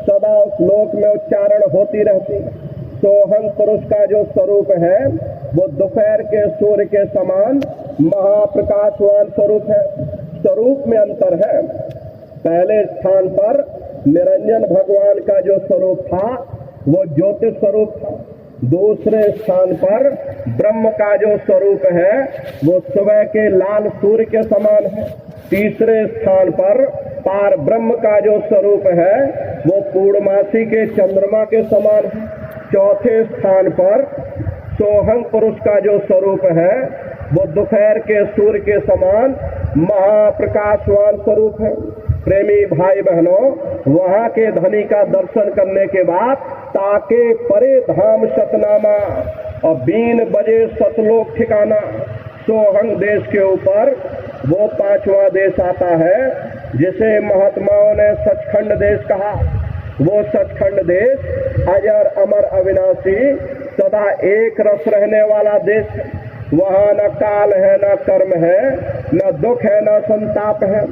सदा उस लोक में उच्चारण होती रहती। सोहंग पुरुष का जो स्वरूप है वो दोपहर के सूर्य के समान महाप्रकाशवान स्वरूप है। स्वरूप में अंतर है। पहले स्थान पर निरंजन भगवान का जो स्वरूप था वो ज्योतिष स्वरूप था। दूसरे स्थान पर ब्रह्म का जो स्वरूप है वो सुबह के लाल सूर्य के समान है। तीसरे स्थान पर पार ब्रह्म का जो स्वरूप है वो पूर्णमासी के चंद्रमा के समान है। चौथे स्थान पर सोहंग पुरुष का जो स्वरूप है वो दोपहर के सूर्य के समान महाप्रकाशवान स्वरूप है। प्रेमी भाई बहनों, वहाँ के धनी का दर्शन करने के बाद ताके परे धाम सतनामा और बीन बजे सतलोक ठिकाना। सोहंग देश के ऊपर वो 5वां देश आता है जिसे महात्माओं ने सचखंड देश कहा। वो सचखंड देश अजर अमर अविनाशी सदा एक रस रहने वाला देश है। वहाँ न काल है, न कर्म है, न दुख है, न संताप है,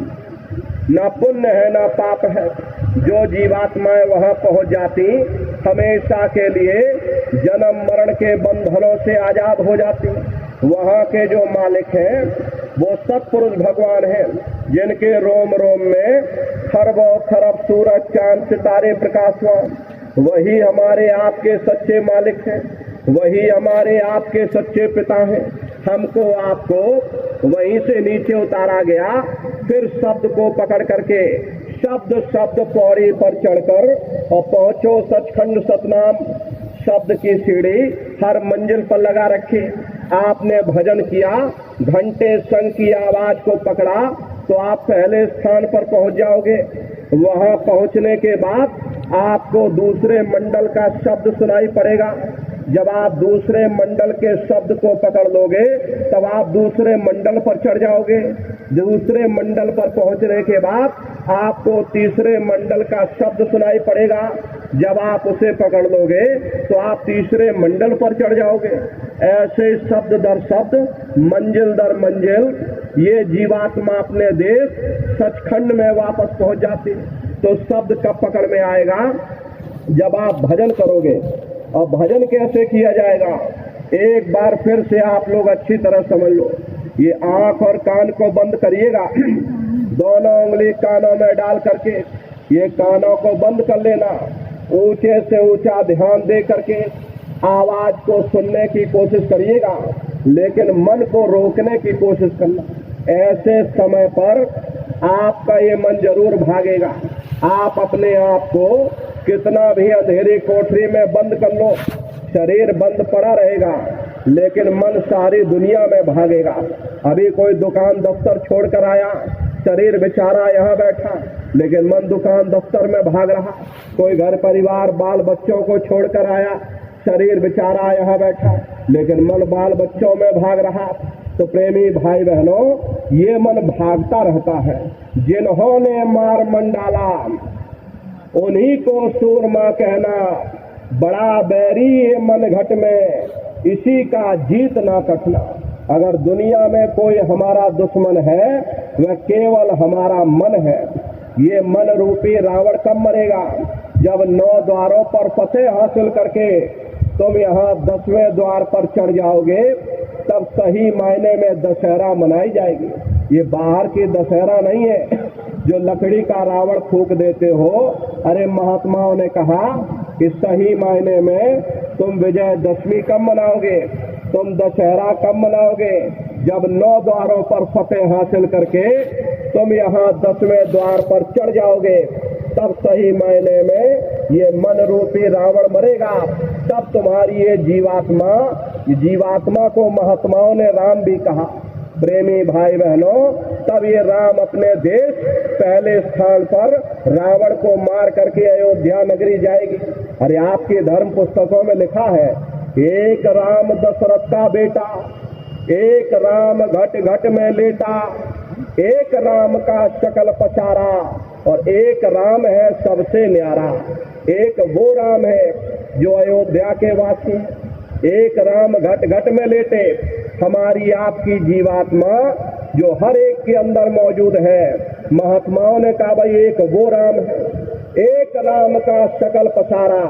न पुण्य है, न पाप है। जो जीवात्माएं वहां पहुंच जाती हमेशा के लिए जन्म मरण के बंधनों से आजाद हो जाती। वहां के जो मालिक हैं वो सत्पुरुष भगवान हैं जिनके रोम रोम में खरबों खरब सूरज चांद सितारे प्रकाशवान। वही हमारे आपके सच्चे मालिक हैं, वही हमारे आपके सच्चे पिता हैं। हमको आपको वहीं से नीचे उतारा गया, फिर शब्द को पकड़ करके शब्द शब्द पौड़ी पर चढ़कर और पहुंचो सचखंड सतनाम। शब्द की सीढ़ी हर मंजिल पर लगा रखी। आपने भजन किया, घंटे संग की आवाज को पकड़ा तो आप पहले स्थान पर पहुंच जाओगे। वहां पहुंचने के बाद आपको दूसरे मंडल का शब्द सुनाई पड़ेगा। जब आप दूसरे मंडल के शब्द को पकड़ लोगे तब आप दूसरे मंडल पर चढ़ जाओगे। दूसरे मंडल पर पहुंचने के बाद आपको तीसरे मंडल का शब्द सुनाई पड़ेगा। जब आप उसे पकड़ लोगे तो आप तीसरे मंडल पर चढ़ जाओगे। ऐसे शब्द दर शब्द, मंजिल दर मंजिल ये जीवात्मा अपने देश सचखंड में वापस पहुंच जाती। तो शब्द कब पकड़ में आएगा? जब आप भजन करोगे। और भजन कैसे किया जाएगा? एक बार फिर से आप लोग अच्छी तरह समझ लो। ये आंख और कान को बंद करिएगा, दोनों उंगली कानों में डाल करके ये कानों को बंद कर लेना। ऊंचे से ऊंचा ध्यान दे करके आवाज को सुनने की कोशिश करिएगा, लेकिन मन को रोकने की कोशिश करना। ऐसे समय पर आपका ये मन जरूर भागेगा। आप अपने आप को कितना भी अंधेरी कोठरी में बंद कर लो, शरीर बंद पड़ा रहेगा, लेकिन मन सारी दुनिया में भागेगा। अभी कोई दुकान दफ्तर छोड़कर आया, शरीर बेचारा यहाँ बैठा, लेकिन मन दुकान दफ्तर में भाग रहा। कोई घर परिवार बाल बच्चों को छोड़कर आया, शरीर बेचारा यहाँ बैठा, लेकिन मन बाल बच्चों में भाग रहा। तो प्रेमी भाई बहनों, ये मन भागता रहता है। जिन्होंने मार मन डाला उन्हीं को सूरमा कहना, बड़ा बैरी ये मन घट में, इसी का जीत ना कटना। अगर दुनिया में कोई हमारा दुश्मन है वह केवल हमारा मन है। ये मन रूपी रावण कब मरेगा? जब 9 द्वारों पर फतेह हासिल करके तुम यहाँ 10वें द्वार पर चढ़ जाओगे, तब सही मायने में दशहरा मनाई जाएगी। ये बाहर की दशहरा नहीं है जो लकड़ी का रावण फूंक देते हो। अरे महात्माओं ने कहा कि सही मायने में तुम विजयदशमी कब मनाओगे? तुम दशहरा कब मनाओगे? जब 9 द्वारों पर फतेह हासिल करके तुम यहाँ 10वें द्वार पर चढ़ जाओगे, तब सही मायने में ये मन रूपी रावण मरेगा। तब तुम्हारी ये जीवात्मा को महात्माओं ने राम भी कहा। प्रेमी भाई बहनों, तब ये राम अपने देश पहले स्थान पर रावण को मार करके अयोध्या नगरी जाएगी। अरे आपके धर्म पुस्तकों में लिखा है, एक राम दशरथ का बेटा, एक राम घट घट में लेटा, एक राम का शकल पचारा, और एक राम है सबसे न्यारा। एक वो राम है जो अयोध्या के वासी हैं। एक राम घट घट में लेटे, हमारी आपकी जीवात्मा जो हर एक के अंदर मौजूद है। महात्माओं ने कहा भाई एक वो राम है, एक राम का शकल पसारा,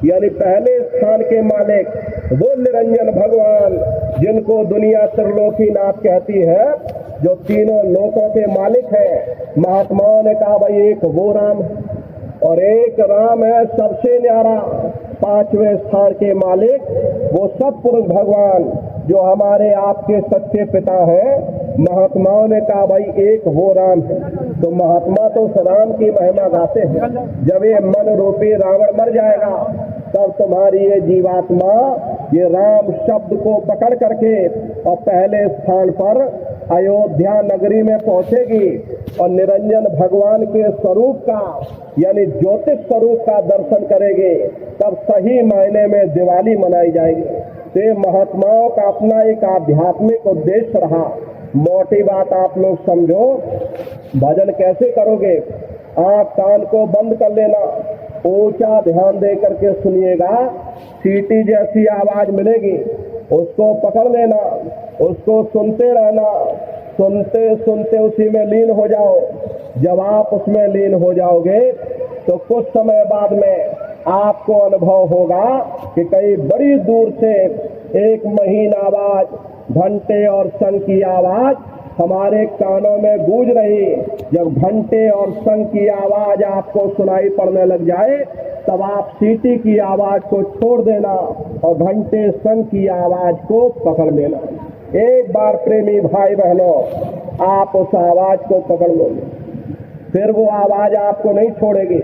यानी पहले स्थान के मालिक वो निरंजन भगवान जिनको दुनिया त्रिलोकीनाथ कहती है, जो तीनों लोकों के मालिक है। महात्माओं ने कहा भाई एक वो राम है, और एक राम है सबसे न्यारा, 5वें स्थान के मालिक वो सतपुरुष भगवान जो हमारे आपके सच्चे पिता हैं। महात्माओं ने कहा भाई एक वो राम है। तो महात्मा तो राम की महिमा गाते हैं। जब ये मन रूपी रावण मर जाएगा, तब तुम्हारी ये जीवात्मा ये राम शब्द को पकड़ करके और पहले स्थान पर अयोध्या नगरी में पहुंचेगी और निरंजन भगवान के स्वरूप का यानी ज्योतिष स्वरूप का दर्शन करेगी। तब सही मायने में दिवाली मनाई जाएगी। तो महात्माओं का अपना एक आध्यात्मिक उद्देश्य रहा। मोटी बात आप लोग समझो, भजन कैसे करोगे? आंख कान को बंद कर लेना, ऊंचा ध्यान दे करके सुनिएगा। सीटी जैसी आवाज मिलेगी, उसको पकड़ लेना, उसको सुनते रहना, सुनते सुनते उसी में लीन हो जाओ। जब आप उसमें लीन हो जाओगे तो कुछ समय बाद में आपको अनुभव होगा कि कहीं बड़ी दूर से एक महीन आवाज, घंटे और शंख की आवाज हमारे कानों में गूंज रही। जब घंटे और शंख की आवाज आपको सुनाई पड़ने लग जाए, तब आप सीटी की आवाज को छोड़ देना और घंटे शंख की आवाज को पकड़ लेना। एक बार प्रेमी भाई बहनों आप उस आवाज को पकड़ लोगे, फिर वो आवाज आपको नहीं छोड़ेगी,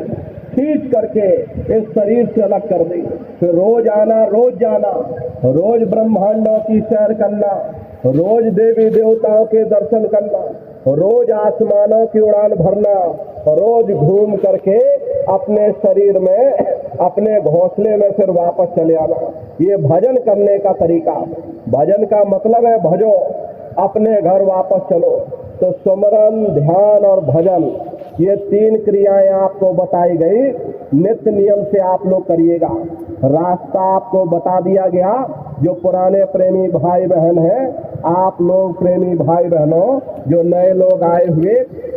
खींच करके इस शरीर से अलग कर देगी। फिर रोज आना, रोज जाना, रोज ब्रह्मांडों की सैर करना, रोज देवी देवताओं के दर्शन करना, रोज आसमानों की उड़ान भरना, रोज घूम करके अपने शरीर में, अपने घोंसले में फिर वापस चले आना। ये भजन करने का तरीका। भजन का मतलब है भजो, अपने घर वापस चलो। तो सुमरन, ध्यान और भजन, ये 3 क्रियाएं आपको बताई गई। नित्य नियम से आप लोग करिएगा। रास्ता आपको बता दिया गया। जो पुराने प्रेमी भाई बहन हैं, आप लोग प्रेमी भाई बहनों, जो नए लोग आए हुए,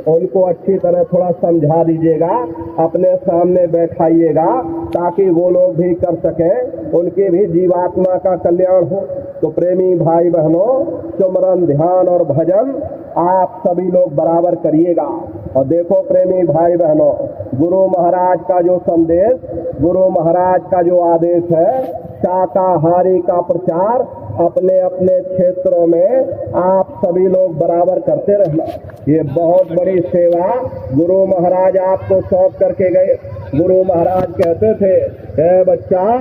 उनको अच्छी तरह थोड़ा समझा दीजिएगा, अपने सामने बैठाइएगा, ताकि वो लोग भी कर सकें, उनकी भी जीवात्मा का कल्याण हो। तो प्रेमी भाई बहनों, सुमरन, ध्यान और भजन आप सभी लोग बराबर करिएगा। और देखो प्रेमी भाई बहनों, गुरु महाराज का जो संदेश, गुरु महाराज का जो आदेश है, शाकाहारी का प्रचार अपने अपने क्षेत्रों में आप सभी लोग बराबर करते रहना। ये बहुत बड़ी सेवा गुरु महाराज आपको सौंप करके गए। गुरु महाराज कहते थे, बच्चा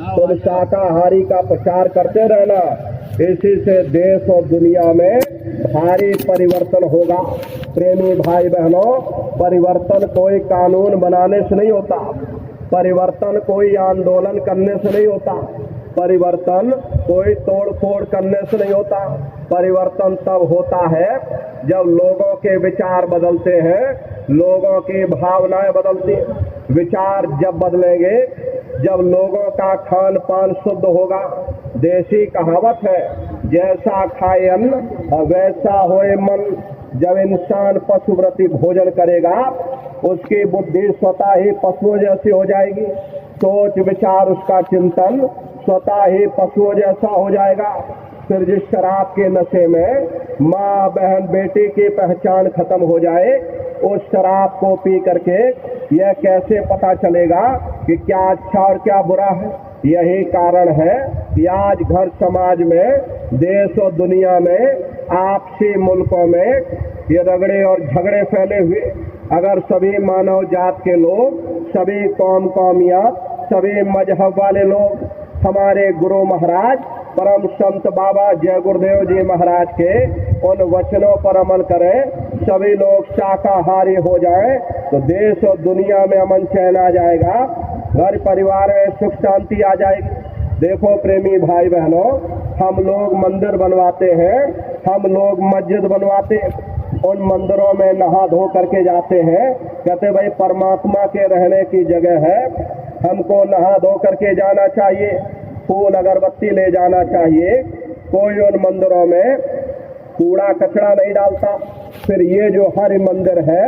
तुम शाकाहारी का प्रचार करते रहना, इसी से देश और दुनिया में भारी परिवर्तन होगा। प्रेमी भाई बहनों, परिवर्तन कोई कानून बनाने से नहीं होता, परिवर्तन कोई आंदोलन करने से नहीं होता, परिवर्तन कोई तोड़ फोड़ करने से नहीं होता। परिवर्तन तब होता है जब लोगों के विचार बदलते हैं, लोगों की भावनाएं बदलती हैं। विचार जब बदलेंगे, जब लोगों का खान पान शुद्ध होगा। देसी कहावत है, जैसा खाए अन्न वैसा होए मन। जब इंसान पशुव्रती भोजन करेगा, उसकी बुद्धि स्वतः ही पशुओं जैसी हो जाएगी, सोच विचार उसका चिंतन स्वतः ही पशुओं जैसा हो जाएगा। फिर जिस शराब के नशे में माँ बहन बेटी की पहचान खत्म हो जाए, उस शराब को पी करके यह कैसे पता चलेगा कि क्या अच्छा और क्या बुरा है। यही कारण है कि आज घर समाज में, देश और दुनिया में, आपसी मुल्कों में ये रगड़े और झगड़े फैले हुए। अगर सभी मानव जात के लोग, सभी कौम कौमियत, सभी मजहब वाले लोग हमारे गुरु महाराज परम संत बाबा जय गुरुदेव जी महाराज के उन वचनों पर अमल करें, सभी लोग शाकाहारी हो जाएं, तो देश और दुनिया में अमन चैन आ जाएगा, घर परिवार में सुख शांति आ जाएगी। देखो प्रेमी भाई बहनों, हम लोग मंदिर बनवाते हैं, हम लोग मस्जिद बनवाते हैं, उन मंदिरों में नहा धो करके जाते हैं, कहते भाई परमात्मा के रहने की जगह है, हमको नहा धो करके जाना चाहिए, फूल अगरबत्ती ले जाना चाहिए। कोई उन मंदिरों में कूड़ा कचरा नहीं डालता। फिर ये जो हरि मंदिर है,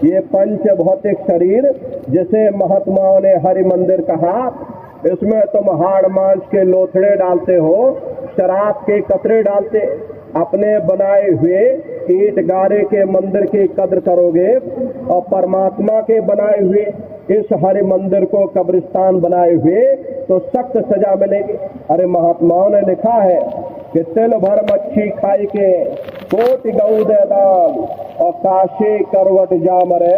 ये पंच भौतिक शरीर जिसे महात्माओं ने हरि मंदिर कहा, इसमें तुम हाड़ मांस के लोथड़े डालते हो, शराब के कतरे डालते। अपने बनाए हुए ईंट गारे के मंदिर की कद्र करोगे और परमात्मा के बनाए हुए इस हरि मंदिर को कब्रिस्तान बनाए हुए तो सख्त सजा मिलेगी। अरे महात्माओं ने लिखा है कि तिल भर मच्छी खाई के कोटि गऊ दे दान और काशी करवट जा मरे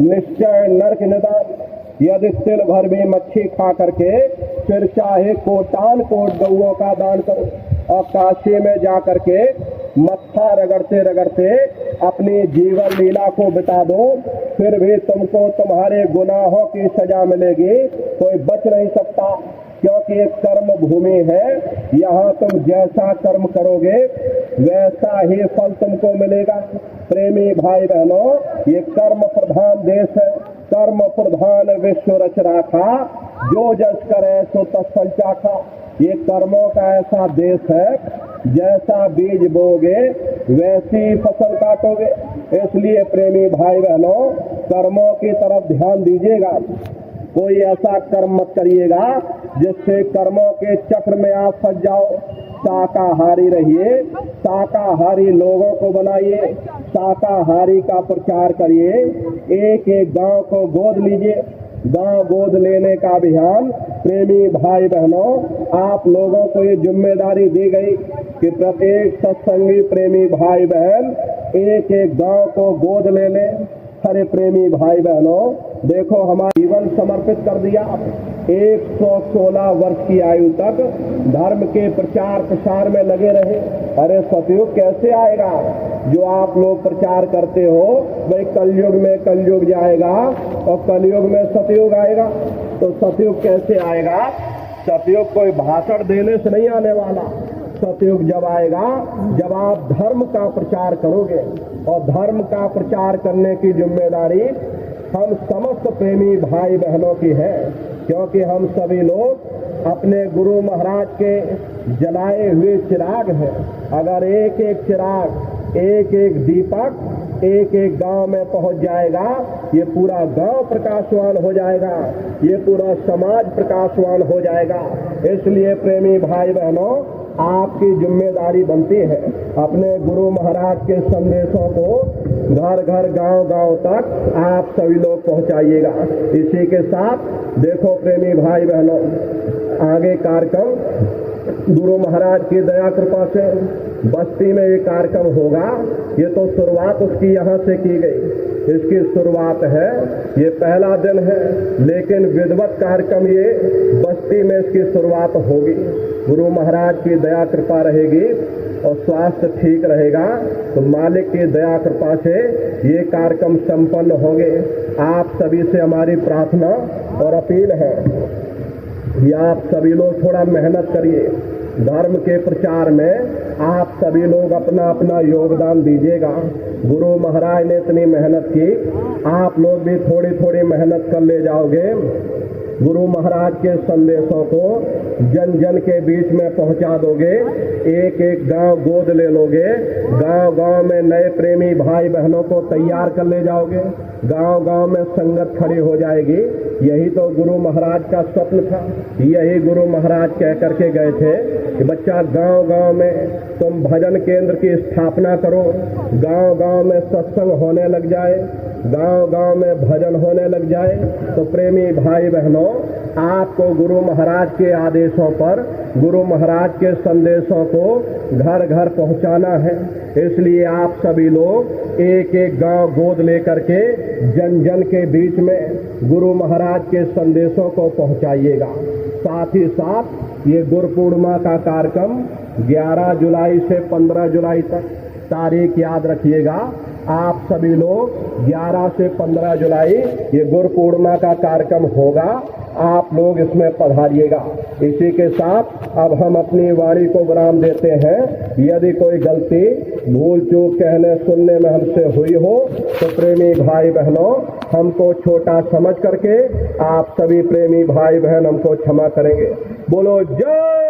निश्चय नरक निदान। यदि तिल भर भी मच्छी खा करके फिर चाहे कोटान कोट गऊओं का दान करो और काशी में जा करके मत्था रगड़ते रगड़ते अपनी जीवन लीला को बिता दो, फिर भी तुमको तुम्हारे गुनाहों की सजा मिलेगी, कोई बच नहीं सकता। क्योंकि एक कर्म भूमि है, यहाँ तुम जैसा कर्म करोगे वैसा ही फल तुमको मिलेगा। प्रेमी भाई बहनों, ये कर्म प्रधान देश है, कर्म प्रधान विश्व रच राखा, जो जस करे सो तत्फल चाखा। ये कर्मों का ऐसा देश है, जैसा बीज बोगे वैसी फसल काटोगे। इसलिए प्रेमी भाई बहनों, कर्मों की तरफ ध्यान दीजिएगा। कोई ऐसा कर्म मत करिएगा जिससे कर्मों के चक्र में आप फंस जाओ। शाकाहारी रहिए, शाकाहारी लोगों को बनाइए, शाकाहारी का प्रचार करिए, एक एक गांव को गोद लीजिए। गांव गोद लेने का अभियान। प्रेमी भाई बहनों, आप लोगों को ये जिम्मेदारी दी गई कि प्रत्येक सत्संगी प्रेमी भाई बहन एक एक गांव को गोद ले ले। अरे प्रेमी भाई बहनों, देखो हमारा जीवन समर्पित कर दिया। 116 वर्ष की आयु तक धर्म के प्रचार प्रसार में लगे रहे। अरे सतयुग कैसे आएगा? जो आप लोग प्रचार करते हो वही कलयुग में कलयुग जाएगा और कलयुग में सतयुग आएगा। तो सतयुग कैसे आएगा? सतयुग कोई भाषण देने से नहीं आने वाला। सतयुग जब आएगा जब आप धर्म का प्रचार करोगे, और धर्म का प्रचार करने की जिम्मेदारी हम समस्त प्रेमी भाई बहनों की है, क्योंकि हम सभी लोग अपने गुरु महाराज के जलाए हुए चिराग हैं। अगर एक एक चिराग, एक एक दीपक एक एक गांव में पहुंच जाएगा, ये पूरा गांव प्रकाशवान हो जाएगा, ये पूरा समाज प्रकाशवान हो जाएगा। इसलिए प्रेमी भाई बहनों, आपकी जिम्मेदारी बनती है अपने गुरु महाराज के संदेशों को घर घर गांव गांव तक आप सभी लोग पहुंचाइएगा। इसी के साथ देखो प्रेमी भाई बहनों, आगे कार्यक्रम गुरु महाराज की दया कृपा से बस्ती में ये कार्यक्रम होगा। ये तो शुरुआत उसकी यहाँ से की गई, इसकी शुरुआत है, ये पहला दिन है, लेकिन विधिवत कार्यक्रम ये बस्ती में इसकी शुरुआत होगी। गुरु महाराज की दया कृपा रहेगी और स्वास्थ्य ठीक रहेगा तो मालिक की दया कृपा से ये कार्यक्रम संपन्न होंगे। आप सभी से हमारी प्रार्थना और अपील है कि आप सभी लोग थोड़ा मेहनत करिए। धर्म के प्रचार में आप सभी लोग अपना अपना योगदान दीजिएगा। गुरु महाराज ने इतनी मेहनत की, आप लोग भी थोड़ी थोड़ी मेहनत कर ले जाओगे। गुरु महाराज के संदेशों को जन जन के बीच में पहुंचा दोगे, एक एक गांव गोद ले लोगे, गांव गांव में नए प्रेमी भाई बहनों को तैयार कर ले जाओगे, गांव गांव में संगत खड़ी हो जाएगी। यही तो गुरु महाराज का स्वप्न था। यही गुरु महाराज कह करके गए थे कि बच्चा गांव गांव में तुम भजन केंद्र की स्थापना करो, गांव गांव में सत्संग होने लग जाए, गांव गांव में भजन होने लग जाए। तो प्रेमी भाई बहनों, आपको गुरु महाराज के आदेशों पर, गुरु महाराज के संदेशों को घर घर पहुंचाना है। इसलिए आप सभी लोग एक एक गांव गोद लेकर के जन जन के बीच में गुरु महाराज के संदेशों को पहुंचाइएगा। साथ ही साथ ये गुरु पूर्णिमा का कार्यक्रम 11 जुलाई से 15 जुलाई तक, तारीख याद रखिएगा। आप सभी लोग 11 से 15 जुलाई ये गुरु पूर्णिमा का कार्यक्रम होगा, आप लोग इसमें पधारिएगा। इसी के साथ अब हम अपनी वाणी को विराम देते हैं। यदि कोई गलती भूल चूक कहने सुनने में हमसे हुई हो तो प्रेमी भाई बहनों, हमको छोटा समझ करके आप सभी प्रेमी भाई बहन हमको क्षमा करेंगे। बोलो जय